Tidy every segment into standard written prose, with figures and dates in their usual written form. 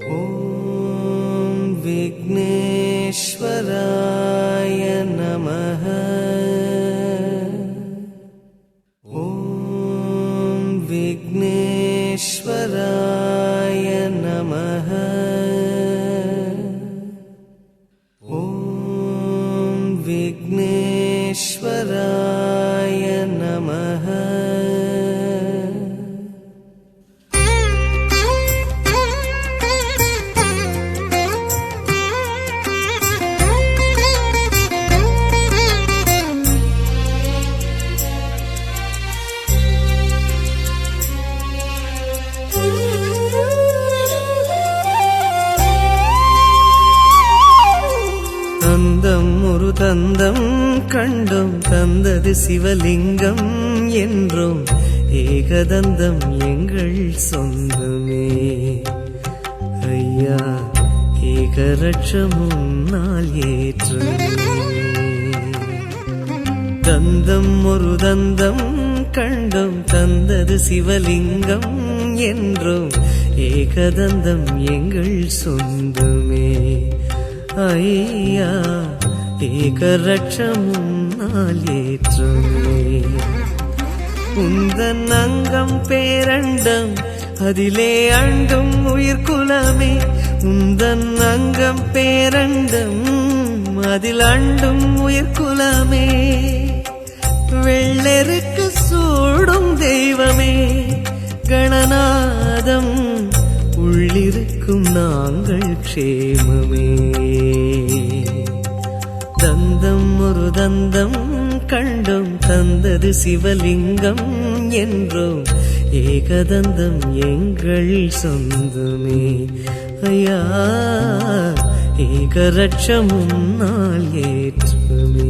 ॐ विघ्नेश्वराय नमः। ॐ विघ्नेश्वराय नमः। ॐ विघ्नेश्वराय नमः। தந்தம் ஒரு தந்தம் கண்டும் தந்தது சிவலிங்கம் என்றும் ஏகதந்தம் எங்கள் சொந்தமே ஐயா ஏகரட்சம் உன்னால் ஏற்றுமே. தந்தம் ஒரு தந்தம் கண்டும் தந்தது சிவலிங்கம் என்றும் ஏகதந்தம் எங்கள் சொந்தமே ஐயா ஏகரட்சம் உன்னால் ஏற்றுமே. உந்தன் அங்கம் பேரண்டம் அதிலே அண்டும் உயிர்குலமே. உந்தன் அங்கம் பேரண்டம் அதில் அண்டும் உயிர்குலமே. வெள்ளெருக்கு சூடும் தெய்வமே கணநாதம் உள்ளிருக்கும் நாங்கள் க்ஷேமமே. தந்தம் ஒரு தந்தம் கண்டும் தந்தது சிவலிங்கம் என்றும் ஏகதந்தம் எங்கள் சொந்தமே ஐயா ஏகரட்சம் உன்னால் ஏற்றுமே.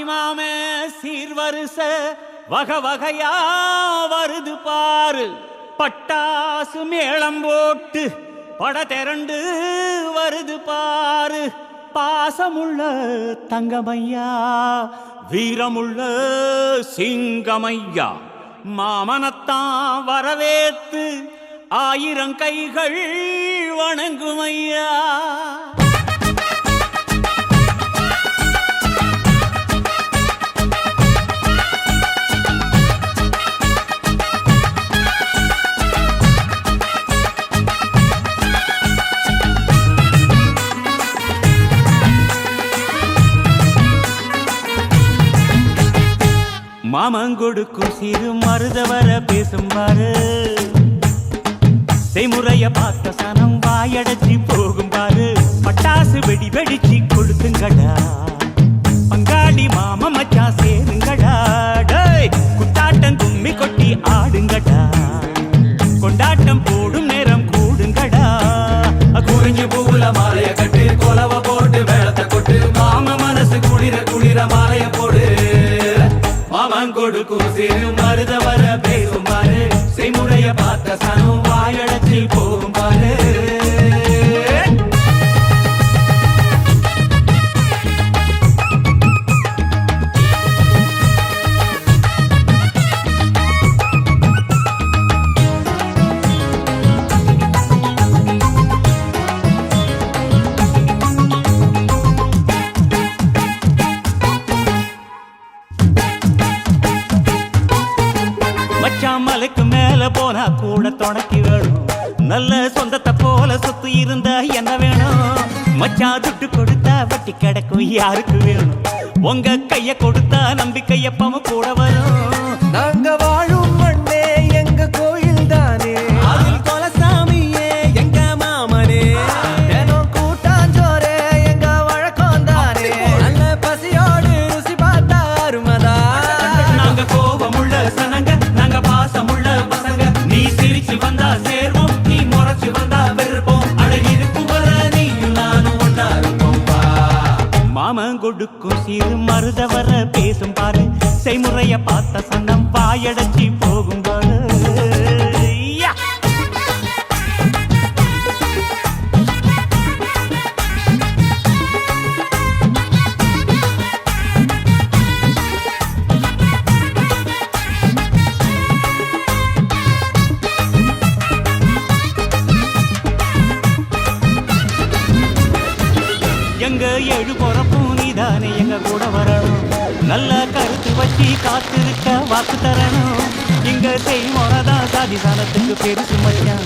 தாய்மாமே சீர்வரிச வகை வகையா வருது பாரு. பட்டாசு மேளம் போட்டு பட திரண்டு வருது பாரு. பாசமுள்ள தங்கமையா, வீரமுள்ள சிங்கமையா, மாமனத்தான் வரவேத்து 1000 கைகள் வணங்குமையா. மாமங்கொடுக்கும் சிறு மருதவர பேசும் பாரு. செய்முறைய பார்த்த சனம் வாயடைச்சி போகும் பாரு. பட்டாசு வெடி வெடிச்சு கொளுத்துங்கடா, பங்காளி மாம மச்சான் சேருங்கடா. குத்தாட்டம் கும்மி கொட்டி ஆடுங்கடா, கொண்டாட்டம் போடும் நேரம் கூடுங்கடா. குறிஞ்சி பூவுல மாலைய கட்டு, கொலவ போட்டு மேளத்தை கொட்டு, மாம மனசு குளிர குளிர மாலைய போடு. மாமங்கொடுக்கும் சிறு மருதவர பேசும் பாரு. செய்முறைய பார்த்த சனம் வாயடைச்சி போகும் பாரு. மலைக்கு மேல போனா கூட துணைக்கு வேணும். நல்ல சொந்தத்தை போல சொத்து இருந்தா என்ன வேணும்? மச்சான் துட்டு கொடுத்தா வட்டி கிடக்கும் யாருக்கு வேணும்? உங்க கைய கொடுத்தா நம்பிக்கையப்பம கூட வரும். நாங்க வாழும் மண்ணே எங்க கோயில் தானே, அதில் கொலசாமியே எங்க மாமனே. தினம் கூட்டாஞ்சோரே எங்க வழக்கம் தானே, நல்ல பசியோடு ருசி பார்த்தா அருமதா. நாங்க கோபமுள்ள சனங்க, நாங்க பாசமுள்ள பசங்க. நீ சிரிச்சு வந்தா சேர்வோம், நீ முறைச்சு வந்தா வெறுப்போம். அழகிருக்கும் வர நீயும் நானும் ஒன்னா இருப்போம். மாமங்கொடுக்கும் சிறு மருதவர பேசும் பாரு. செய்முறைய பார்த்த சன்னம் வாயடைச்சி போகும் பாரு. எங்க 7 பொறப்பும் நீதானே எங்க கூட வரணும். நல்ல கருத்து வச்சு காத்திருக்க வாக்கு தரணும். இங்க செய்முறைதான் சாதிசானத்துக்கு பெருசு மச்சான்,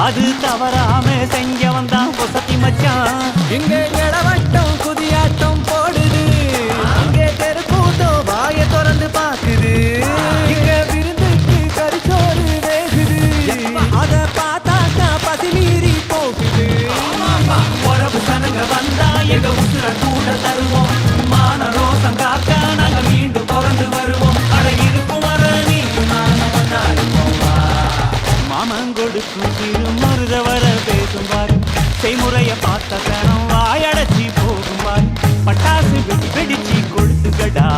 அது தவறாம செஞ்சவன் தான் பொசத்தி மச்சான். இங்க இடவட்டம் குதியாட்டம் போடுது, இங்கே தெரு கூட்டம் வாய திறந்து பாக்குது. இங்க விருந்துக்கு கரிச்சோறு வேகுது, அத பார்த்தாக்கா பசி மீறி போகுது. உறவு சனங்க வந்தா எங்க உசுர கூட தருவோம். மான ரோசம் காக்க நாங்க மீண்டும் பிறந்து வருவோம். அழகிருக்கும் வர நீயும் நானும் ஒன்னா இருப்போம். மாமங்கொடுக்கும் சிறு மருதவர பேசும் பாரு. செய்முறைய பார்த்த கணம் வாயடைச்சி போகும் பாரு. பட்டாசு வெடி வெடிச்சு கொளுத்துங்கடா,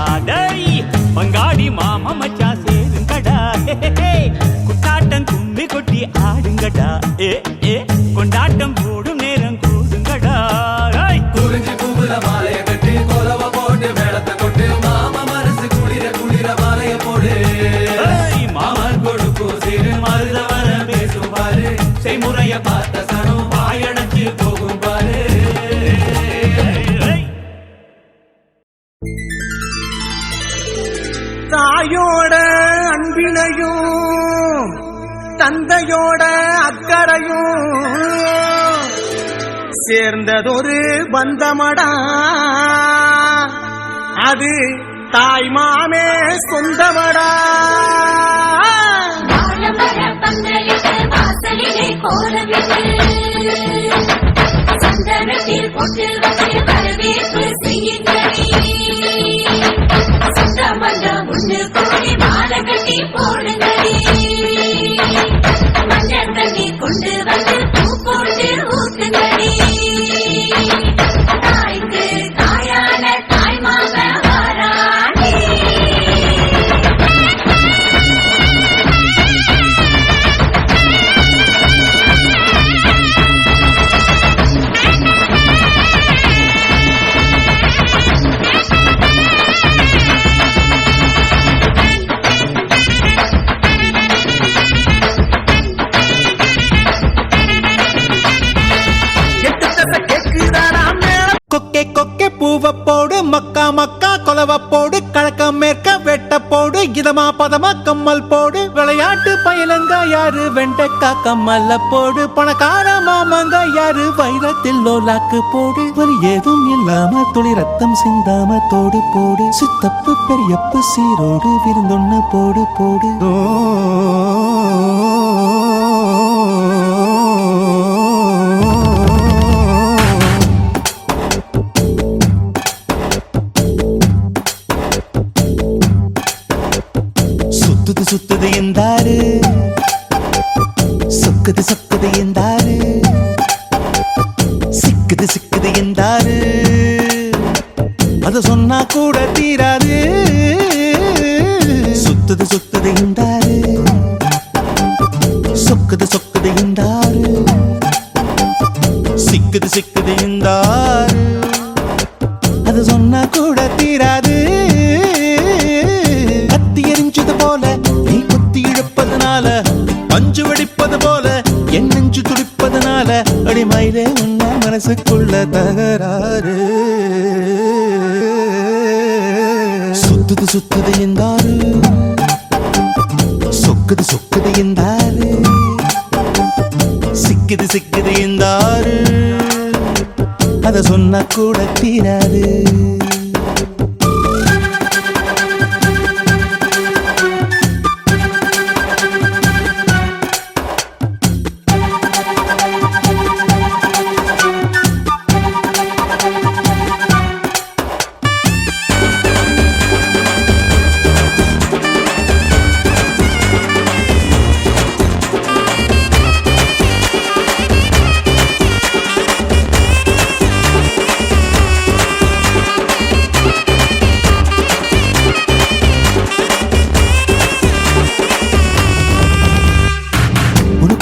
பங்காளி மாம மச்சா சேருங்கடா. குத்தாட்டம் கும்மி கொட்டி ஆடுங்கடா, கொண்டாட்டம் போடும் நேரம் கூடுங்கடா. குறிஞ்சி பூவுல மாலைய கட்டி, கொலவ போட்டு மேளத்தை கொட்டு, மாம மனசு குளிர குளிர மாலைய போடு. மாமங்கொடுக்கும் சிறு மருதவர பேசும் பாரு. செய்முறைய பார்த்த சனம் வாயடைச்சு போகும் பாரு. தாயோட அன்பினையும் தந்தையோட அக்கறையும் சேர்ந்ததொரு பந்தமடா, அது தாய்மாமே சொந்தமடா. சந்தனத்தில் போட்டு வச்சு வரவேற்பு செய்யுங்கடி. சொந்தமந்தம் ஒன்று கூடி மாலை கட்டி போடுங்கடி. மஞ்சள் தண்ணி கொண்டு வந்து பூ போட்டு ஊத்துங்கடி. தாய்க்கு தாயான தாய்மாம வாரான பூவப்போடு மக்கா மக்கா கொலவப்போடு கழக்கம் மேற்க வெட்டப்போடு இதமா பதமா கம்மல் போடு விளையாட்டு பயிலங்க யாரு வெண்டைக்கா கம்மல்ல போடு பணக்கார மாமங்க யாரு வைரத்தில் லோலாக்கு போடு வலி ஏதும் இல்லாம துளி ரத்தம் சிந்தாம தோடு போடு சித்தப்பு பெரியப்பு சீரோடு விருந்தொன்னு போடு போடு சுத்துது சுத்துது என்றாரு சொக்குது சொக்குது என்றாரு சிக்குது சிக்குது என்றாரு அத சொன்னா கூட தீராது சுத்துது சுத்துது என்றாரு சொக்குது சொக்குது என்றாரு சிக்குது சிக்குது என்றாரு அது சொன்னா கூட தீராது கத்தி எரிஞ்சது போல நீ குத்தி இழுப்பதனால பஞ்சு வெடிப்பது போல என் நெஞ்சு துடிப்பதனால அடிமயிலே உன்ன மனசுக்குள்ள தகராறு சுத்துது சுத்துது என்றாரு சொக்குது சொக்குது என்றாரு சிக்குது சிக்குது என்றாரு அத சொன்னா கூட தீராது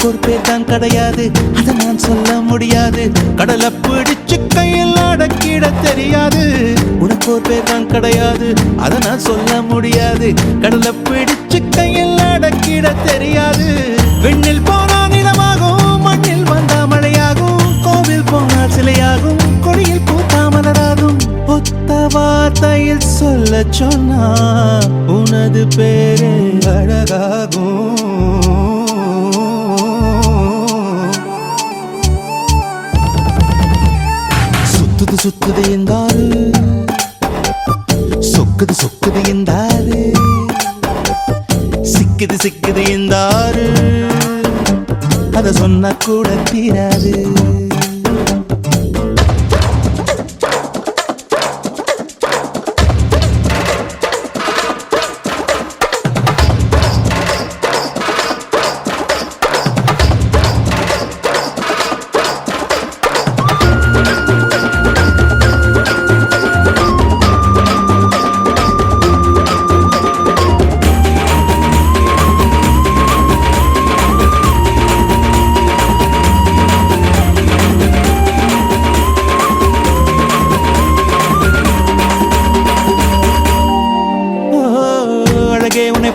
ஒரு பேர் தான் கிடையாது அத நான் சொல்ல முடியாது கடலை பிடிச்சு கையில் அடக்கிட தெரியாது உனக்கு ஒரு பேர் தான் கிடையாது அத நான் சொல்ல முடியாது கடலை பிடிச்சு கையில் அடக்கிட தெரியாது விண்ணில் போனா நிலமாகும் மண்ணில் வந்தா மழையாகும் கோவில் போனா சிலையாகும் கொடியில் பூத்தா மலராகும் ஒத்த வார்த்தையில் சொல்ல சொன்னா உனது பேரு அழகாகும் சுத்துது சுத்துது என்றாரு சொக்குது சொக்குது என்றாரு சிக்குது சிக்குது என்றாரு அத சொன்னா கூட தீராது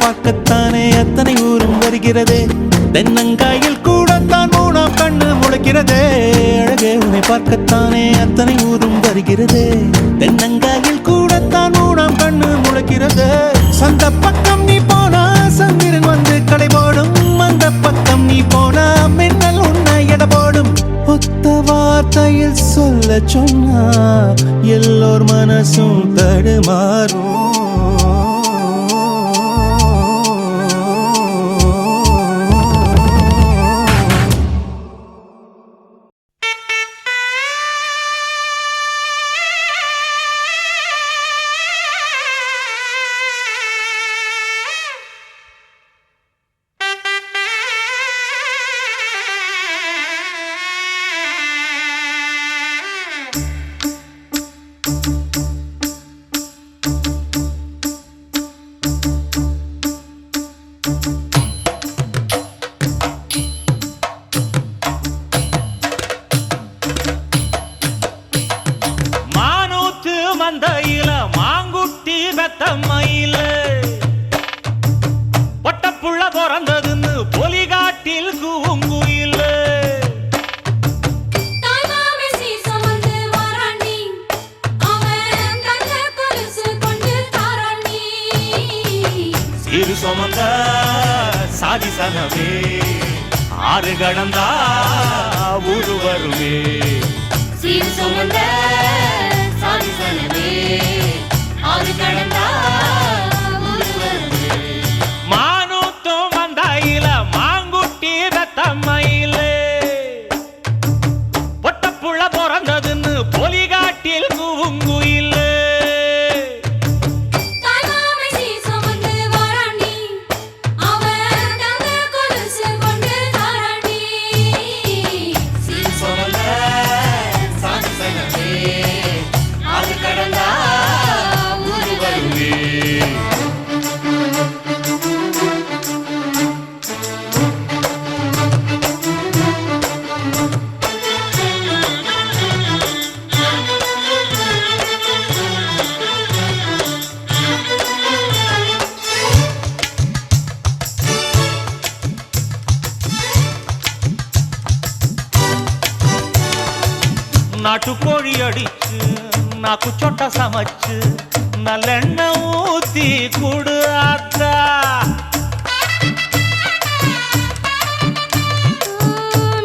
பார்க்கத்தானே அத்தனை ஊரும் வருகிறதே தென்னங்காயில் கூடத்தான் மூணாம் கண்ணு முளைக்கிறதே அழகே உன்னை பார்க்கத்தானே அத்தனை ஊரும் வருகிறதே தென்னங்காயில் கூடத்தான் மூணாம் கண்ணு முளைக்கிறதே சந்த பக்கம் நீ போனா சந்திரன் வந்து கடை போடும் அந்த பக்கம் நீ போனா மின்னல் உன்னை எடை போடும் ஒத்த வார்த்தையில் சொல்ல சொன்னா எல்லோர் மனசும் தடுமாறும் மந்தையில மாங்குட்டி பெத்தம்மையில பொட்டப்புள்ள பிறந்ததுன்னு பொலிகாட்டில் கூங்குயில தாய்மாமே சீசமந்து வராண்டி அவன் சாதி சனமே ஆறு கடந்தா ஊரு வருமே சீர் சுமந்த சாதி சனமே ஆறு கடந்தா ஊரு வருமே மானூத்தும் வந்தாயில மாங்குட்டி ரத்தம்மையில பொட்டப்புள்ள பிறந்ததுன்னு பொலிகாட்டில் கூவுங்குயில் தாய்மாமை சீர் சுமந்து வாராண்டி அவன் தங்க கொலுசு கொண்டு தாராண்டி சீர் சுமந்த சாதி சனமே ஆறு கடந்தா ஊரு வருமே நாட்டுக்கோழி அடிச்சு நாக்கு சொட்ட சமைச்சு நல்லெண்ணெய் ஊத்தி குடு ஆத்தா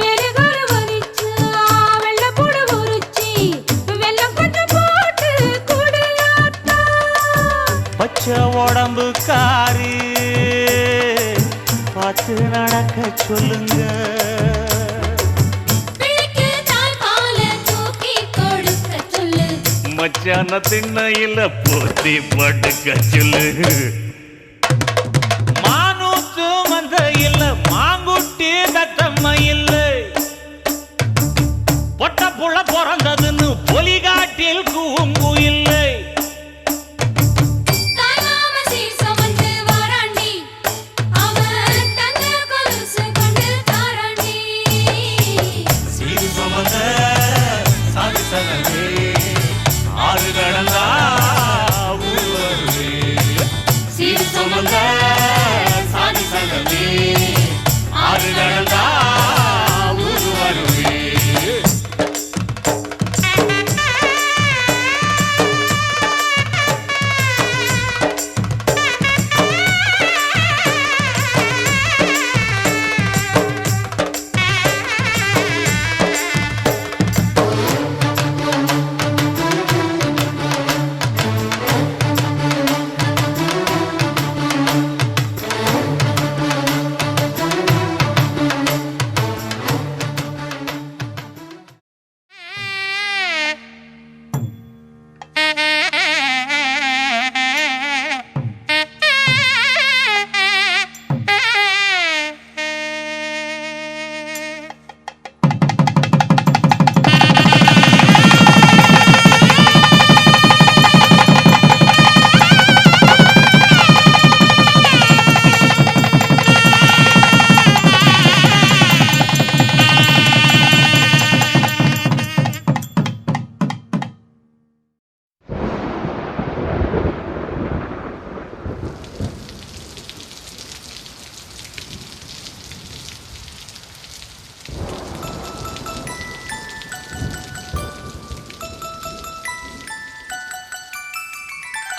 மெழுகுரு வரிச்சு வெள்ளப்பூடு உரிச்சி வெல்லம் கொஞ்சம் போட்டு குடு ஆத்தா பச்சை உடம்பு காரி பார்த்து நடக்க சொல்லுங்க பிள்ளைக்கு தாய்ப்பால தூக்கி கொடுக்க சொல்லு மச்சான திண்ணையில போத்தி படுக்க சொல்லு மானூத்து மந்த இல்ல மாங்குட்டி தத்தம்மை இல்ல பொட்ட புள்ள பிறந்ததுன்னு பொலிகாட்டில் கூம்பு இல்லை தாய்மாமை சீர் சுமந்து வாராண்டி அவன் தங்க கொலுசு கொண்டு தாராண்டி சீர் சுமந்த சாதி சனமே ஆறு கடந்தா ஊர் வருமே சீர் சுமந்த சாதி சனமே ஆறு கடந்தா ஊர் வருமே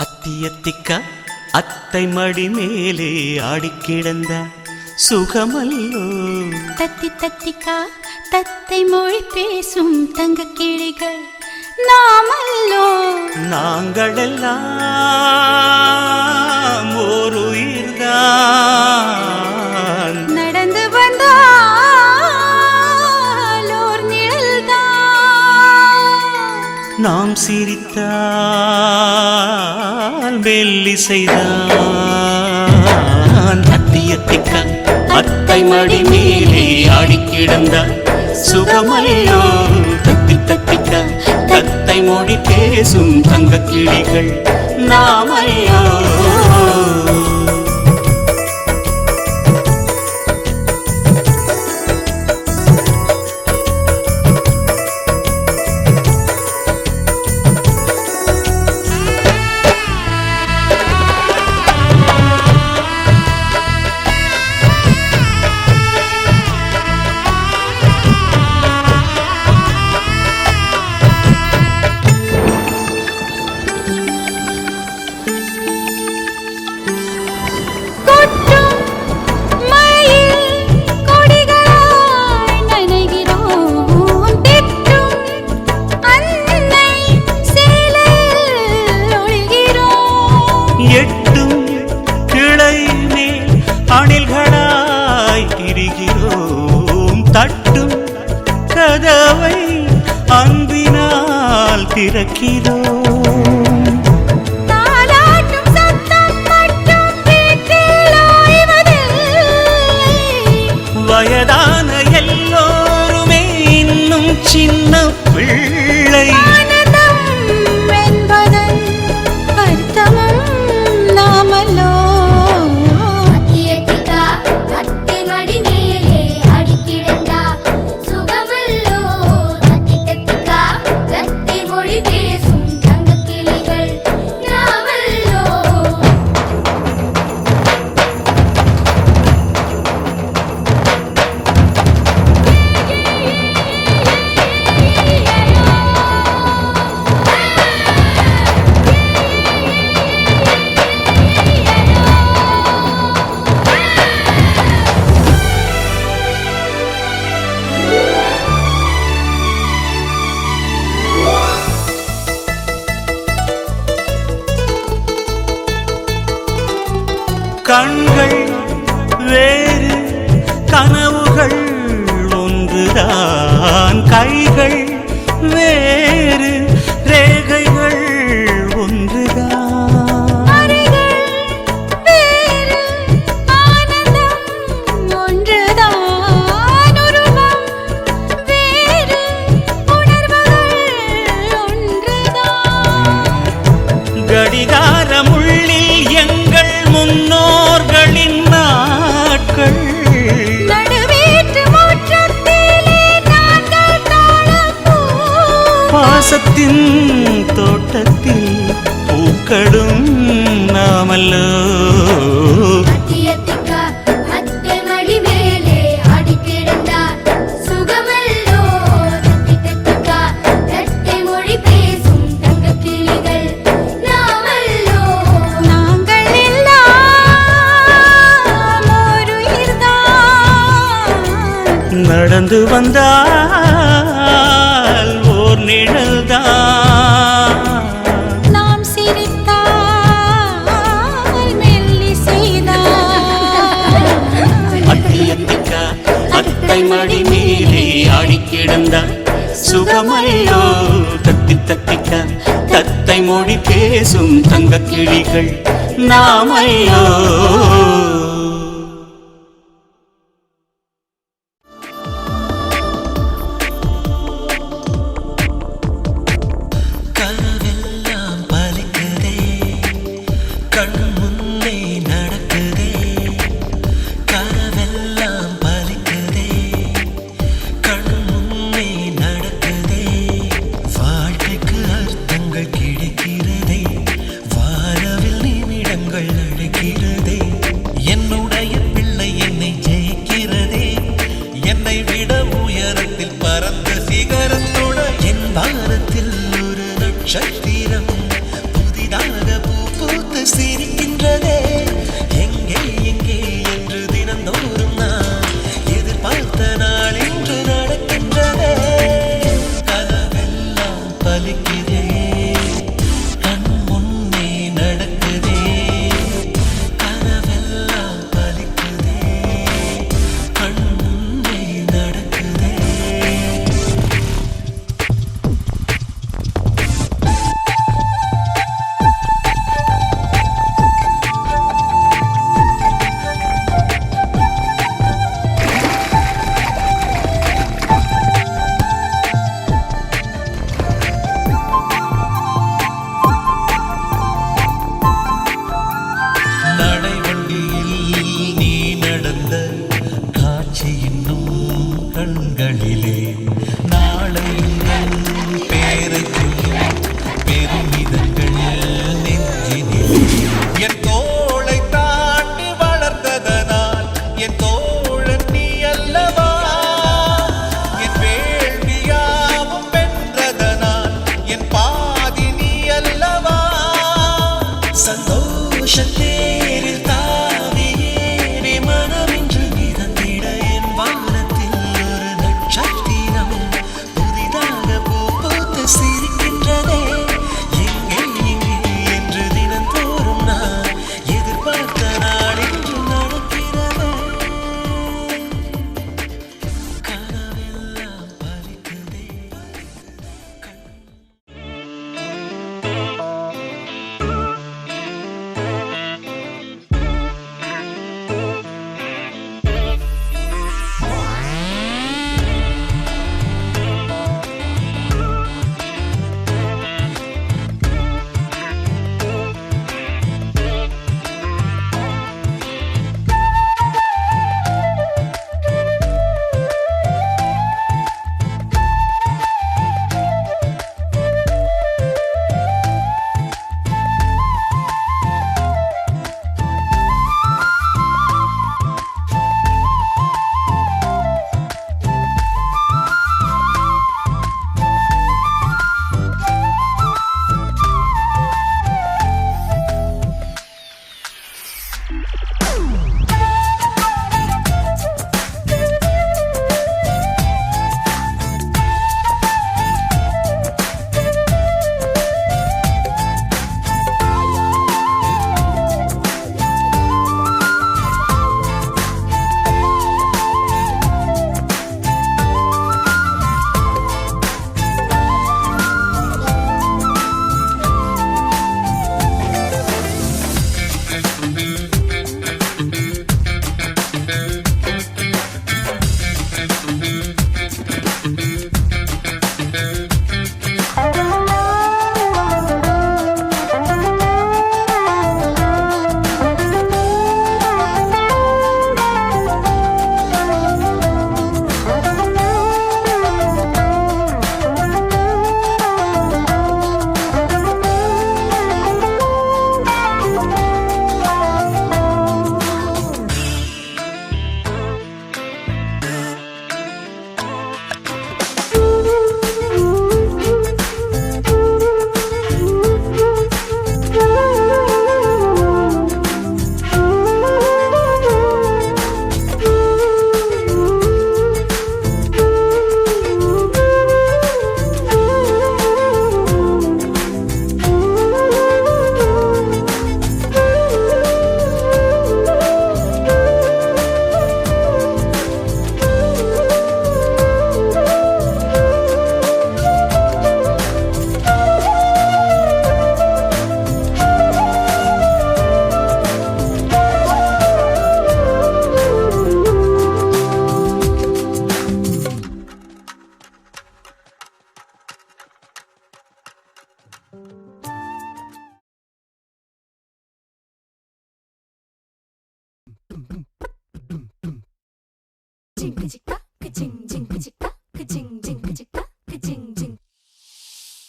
அத்தியத்திக்க அத்தை மடி மேலே ஆடிக்கிடந்த சுகமல்லோ தத்தி தத்திக்கா தத்தை மொழி பேசும் தங்க கிளிகள் நாமல்லோ நாங்களெல்லாம் ஒரு உயிர்தான் நடந்து வந்தால் ஓர் நிழல்தான் நாம் சிரித்தால் மெல்லிசைதான் அத்தியத்திக்க அத்தை மடி மேலே ஆடிக்கிடந்த சுகமல்லோ தத்தி தத்திக்க தத்தை மொழி பேசும் தங்க கிளிகள் நாமல்லோ திறக்கிறோம். தாலாட்டும் சத்தம் மட்டும் வீட்டில் ஓய்வதில்லை. வயதான எல்லோருமே இன்னும் சின்ன பிள்ளை. ஆனந்தம் என்பதன் அர்த்தமும் நாமல்லோ. அத்தியத்திகா அத்தை மடி மேலே அடிக்கிடந்தா சுகமல்லோ. அத்தியத்திகா அத்தை மொழி பேசும் தங்கக் கிளிகள் நாமல்லோ. கண்கள் வேறு கனவுகள் ஒன்றுதான். கைகள் வேறு ரேகைகள் ஒன்றுதான். அறைகள் வேறு ஆனந்தம் ஒன்றுதான். உருவம் வேறு உணர்வுகள் ஒன்றுதான். கடிகாரமுள்ளில் எங்கள் முன்னோர்களின் நாட்கள். நடுவீட்டு முற்றத்திலே நாங்கள் தாழப்பூ. பாசத்தின் தோட்டத்தில் பூக்களும் நாமல்லோ. அத்தியத்திகா அத்தை மடி மேலே அடிக்கிடந்தா சுகமல்லோ. அத்தியத்திகா அத்தை மொழி பேசும் தங்கக் கிளிகள் நாமல்லோ. நாங்கள் எல்லாம் ஒரு உயிர்தான். நடந்து வந்தால் ஓர் நிழல்தான். நாம் சிரித்தால் மெல்லிசைதான். அத்தியத்திக்கா அத்தை மடி மேலே ஆடி கிடந்தா சுகமல்லோ. தத்தி தத்திக்கா தத்தை மொழி பேசும் தங்கக் கிளிகள் நாமல்லோ. கனவெல்லாம் பலிக்குதே, கண் முன்னே நடக்குதே. கனவெல்லாம் பலிக்குதே, கண் முன்னே நடக்குதே. வாழ்க்கைக்கு அர்த்தங்கள் கிடைக்கிறதே, வானவில் நிமிடங்கள் நடக்கிறதே. என்னுடைய பிள்ளை என்னை ஜெயிக்கிறதே, என்னை விட உயரத்தில் பறந்த சிகரத்தோட என் வானத்தில் ஒரு நட்சத்திரம் புதிதாக பூ பூத்து சிரிக்கின்றதே. எங்கே எங்கே என்று தினந்தோறும் நான் எதிர்பார்த்த நாள் இன்று நடக்கின்றதே. கனவெல்லாம் பலிக்குதே, கண் முன்னே நடக்குதே. கனவெல்லாம் பலிக்குதே, கண் முன்னே நடக்குதே. நடைவண்டியில் நீ நடந்த காட்சி இன்னும் கண்களிலே. நாளையும் பேரை சொல்லும் பெருமிதங்கள் நெஞ்சினிலே. என் தோளை தாண்டி வளர்ந்ததனால் என் தோழன் நீ அல்லவா. என் வேள்வியாவும் வென்றதனால் என் பாதி நீ அல்லவா. சந்தோஷத்தேரில் தாவி ஏறி மனமின்று மிதந்திட என் வானத்தில் ஒரு நட்சத்திரம் புதிதாக பூ பூத்து சிரிக்கின்றதே. எங்கே எங்கே என்று தினந்தோறும் நான் எதிர்பார்த்த நாள் இன்று நடக்கிறதே. கனவெல்லாம் பலிக்குதே.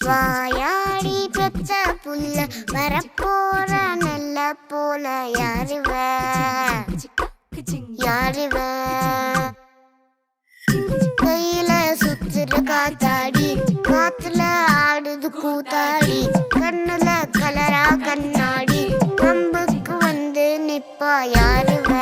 வாயாடி பெற்ற புல்ல வரப்போற நல்ல போல யாருவ யாருவ கையில சுத்துற காத்தாடி காத்துல ஆடுது கூத்தாடி கண்ணுல கலரா கண்ணாடி கம்புக்கு வந்து நிப்பா யாருவ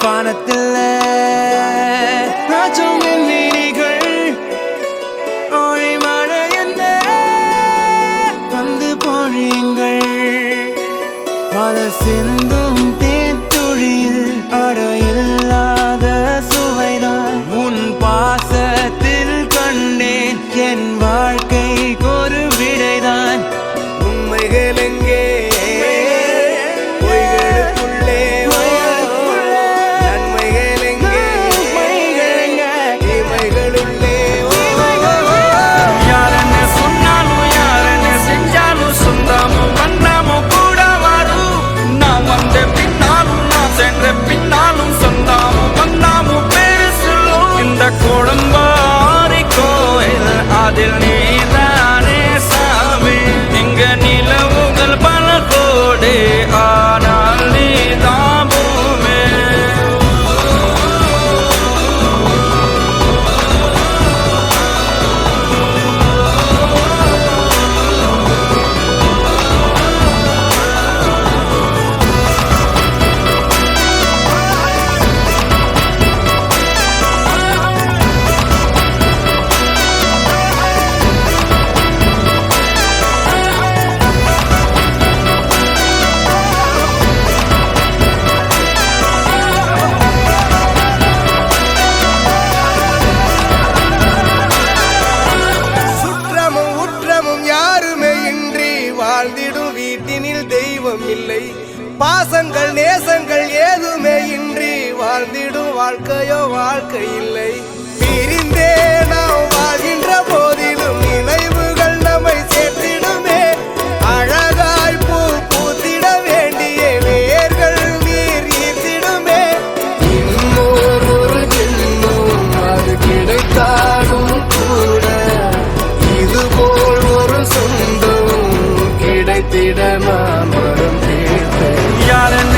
வானத்தில் ராஜம் வீதிகள் ஒளி மழை என்ன வந்து பொழியுங்கள் பல சிந்தும் தேத்துழியில் அடையில்லாத சுவைதான் உன் பாசத்தில் கண்டேன் என் அதில் நீதானே சாமி இங்க நிலவுகள் பல கோடி ஆனால் நீதான் பூமி சுற்றமும் உற்றமும் யாருமே இன்றி வாழ்ந்திடும் வீட்டினில் தெய்வம் இல்லை பாசங்கள் நேசங்கள் ஏதுமே இன்றி வாழ்ந்திடும் வாழ்க்கையோ வாழ்க்கை இல்லை பிரிந்தே நாம் வாழ்கின்ற போதிலும் நினைவுகள் நம்மை சேர்த்திடுமே அழகாய் பூ பூத்திட வேண்டிய வேர்கள் நீர் ஈர்த்திடுமே இன்னொரு ஜென்மம் அது கிடைத்தாலும் கூட இதுபோல் ஒரு சொந்தம் கிடைத்திட நான் வரம் கேட்டேன் யார் என்ன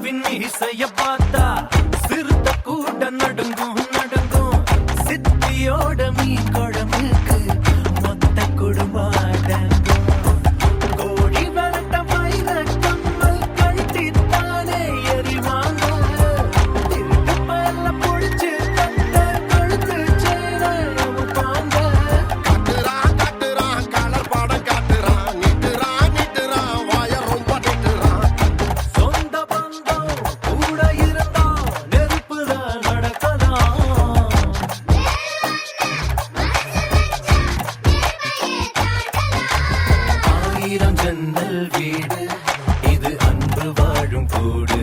சிட்டுக்குருவின் இசைய பார்த்தா சிறுத்தை கூட நடுங்கும் நடுங்கும். சித்தியோட மீன் குழம்புக்கு மொத்த குடும்பம் அடங்கும். கோழி விரட்ட மயில கம்மல் கழட்டித்தானே எறிவாங்க. திருட்டு பல்ல பொழிச்சு கட்ட கழுத்து சேர அமுப்பாங்க. காட்டுறான் காட்டுறான் கலர் படம் காட்டுறான். நிட்டுறான் நிட்டுறான் வாய ரொம்ப நிட்டுறான். சொந்த பந்தம் கூட இருந்தா நெருப்புதான் நடக்கலாம். ஆயிரம் ஜன்னல் வீடு இது அன்பு வாழும் கூடு.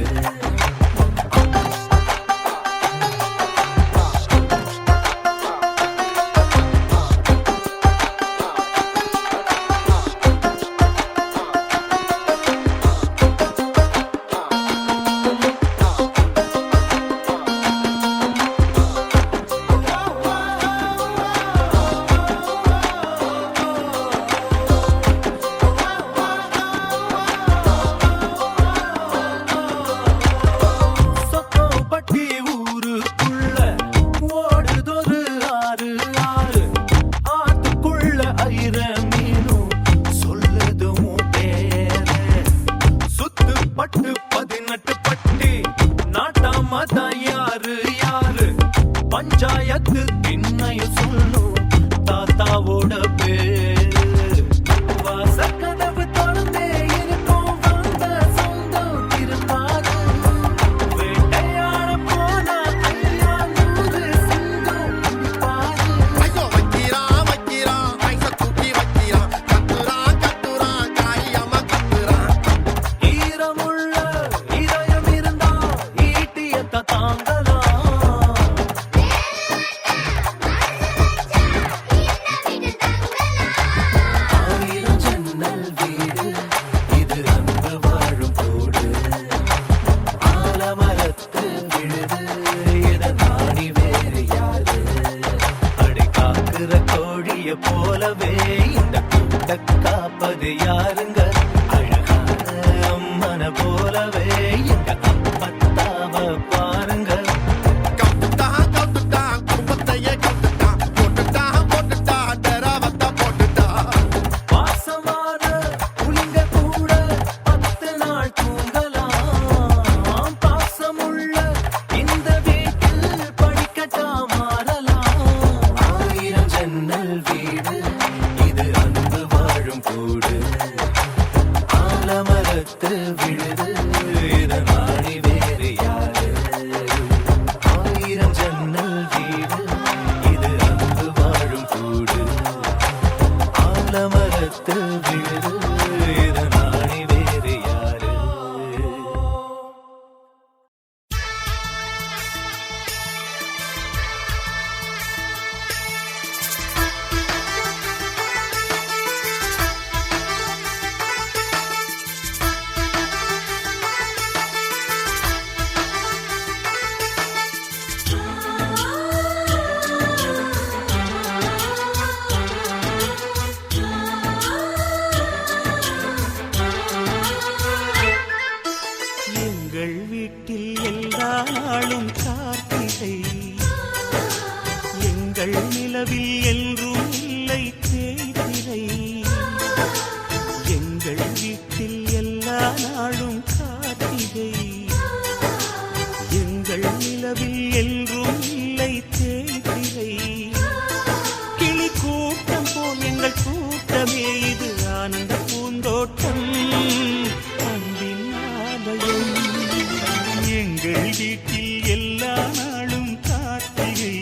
சொக்கம்பட்டி ஊருக்குள்ள ஓடுதொரு ஆறு ஆறு. ஆத்துக்குள்ள ஐர மீனும் சொல்லுதும் பேரு. சுத்துப்பட்டு 18 பட்டி நாட்டாம தான் யாரு யாரு. பஞ்சாயத்து திண்ணையும் சொல்லும் தாத்தாவோட பேரு. வாசக்கதவு திறந்தே இருக்கும் வந்த சொந்தம் திருந்தாது. வேட்டையாட போனா ஐயா 100 சிங்கம் பாரு. ஐயோ வைக்கிறான் வைக்கிறான் ஐச தூக்கி வைக்கிறான். கத்துறான் கத்துறான் காரியமா கத்துறான். ஈரமுள்ள இதயம் இருந்தா ஈட்டியத்த தாங்கலாம். ஆயிரம் ஜன்னல் வீடு இது அன்பு வாழும் கூடு. ஆலமரத்து விழுது இத நாடி வேறு யாரு. அடி காக்குற கோழிய போலவே இந்த கூட்ட காப்பது யாருங்க. அழகான அம்மன போலவே இந்த அப்பத்தாவ பாருங்க. கவுத்துட்டான் கவுத்துட்டான் குடும்பத்தையே கவுத்துட்டான். போட்டுட்டான் போட்டுட்டான் டெராவத்தா போட்டுட்டான். வாசமான புலிங்க கூட 10 நாள் தூங்கலாம். பாசமுள்ள இந்த வீட்டில் படிக்கட்டா மாறலாம். ஆயிரம் ஜன்னல் வீடு இது அன்பு வாழும் கூடு. ஆலமரத்து விழுது இத நாடி வேறு யாரு. ஆயிரம் ஜன்னல் வீடு இது அன்பு வாழும் கூடு. ஆலமரத்து விழுது இத நாடி வேறு யாரு. எங்கள் வீட்டில் எல்லா நாளும் கார்த்திகை. எங்கள் நிலவில் என்றும் இல்லை தேய்திரை. எங்கள் வீட்டில் எல்லா நாளும் கார்த்திகை. எங்கள் நிலவில் என்றும் இல்லை தேய்திரை. கிளி கூட்டம் போல் எங்கள் கூட்டமே இது ஆனந்த பூந்தோட்டம் அன்பின் ஆலயம். எங்கள் வீட்டில் எல்லா நாளும் கார்த்திகை.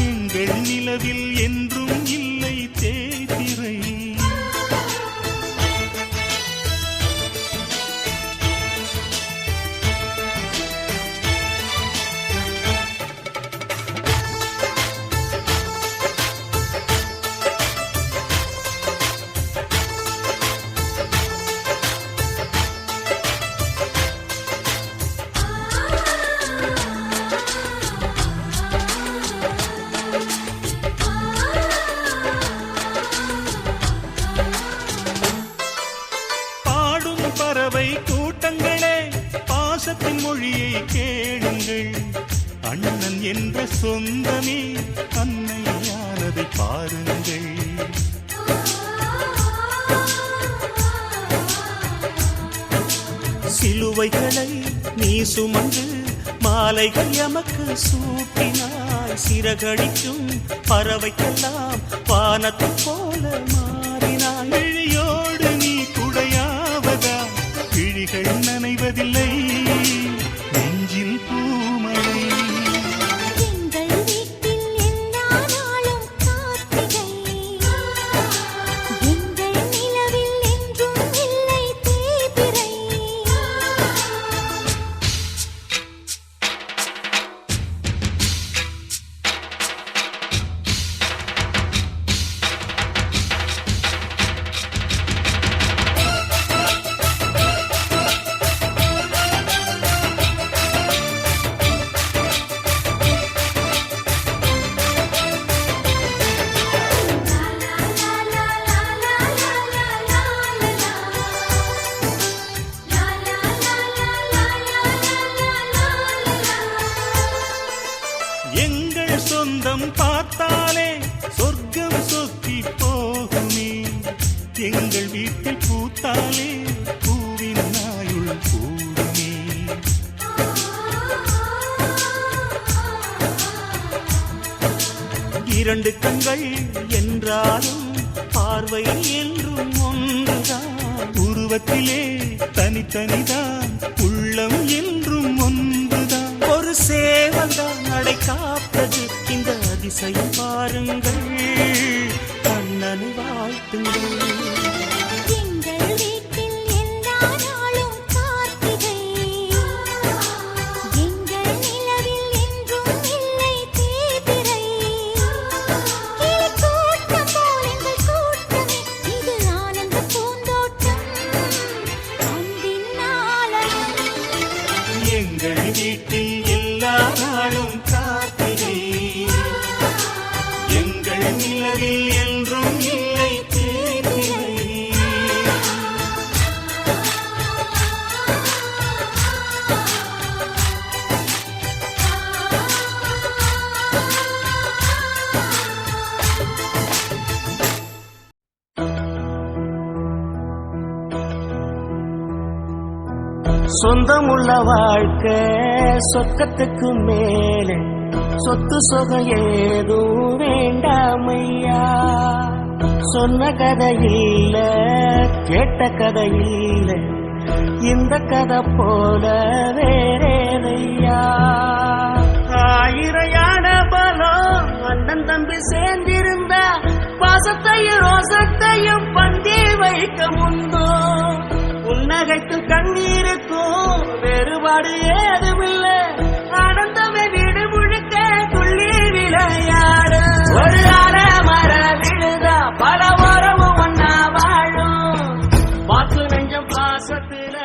எங்கள் நிலவில் என்றும் இல்லை தேய்திரை. பறவை கூட்டங்களே பாசத்தின் மொழியை கேளுங்கள். அண்ணன் என்ற சொந்தமே அன்னையானதை பாருங்கள். சிலுவைகளை நீ சுமந்து மாலைகள் எமக்கு சூட்டினாய். சிறகடிக்கும் பறவைக்கெல்லாம் வானத்தை போல மாறினாய். விழியோடு நீ குடையாவதா, விழிகள் நனைவதில்லை, நெஞ்சில் பூமழை. எங்கள் சொந்தம் பார்த்தாலே சொர்க்கம் சொத்தி போகுமே. எங்கள் வீட்டில் பூத்தாலே பூவின் நாயுள் கூடுமே. இரண்டு கண்கள் என்றாலும் பார்வை என்றும் ஒன்றுதான். உருவத்திலே தனித்தனிதான், உள்ளம் என்றும் ஒன்றுதான். ஒரு சேவல்தான் நடை காப்பது, இந்த அதிசயம் பாருங்கள், கண்ணனை வாழ்த்துங்கள். எங்கள் வீட்டில் எல்லா நாளும் காத்திரை, எங்கள் நிலவில் என்றும் இல்லை தேய்பிறை. சொந்தமுள்ள வாழ்க்கை சொர்க்கத்துக்கு மேலே, சொத்து சொக ஏதும் வேண்டாமையா. சொன்ன கதை இல்ல, கேட்ட கதை இல்ல, இந்த கதை போல வேறேதையா. ஆயிரையான பலம் அண்ணன் தம்பி சேர்ந்திருந்தா, பாசத்தையும் ரோசத்தையும் பந்தி வைக்க முந்தோ. புன்னகைக்கு கண்ணீருக்கும் வேறுபாடு ஏதுமில்லை, ஆனந்தமே வீடு முழுக்க துள்ளி விளையாடு. ஒரு மர விழுதா பல உறவும் ஒன்னா வாழும், வாக்கு நெஞ்சம் பாசத்தில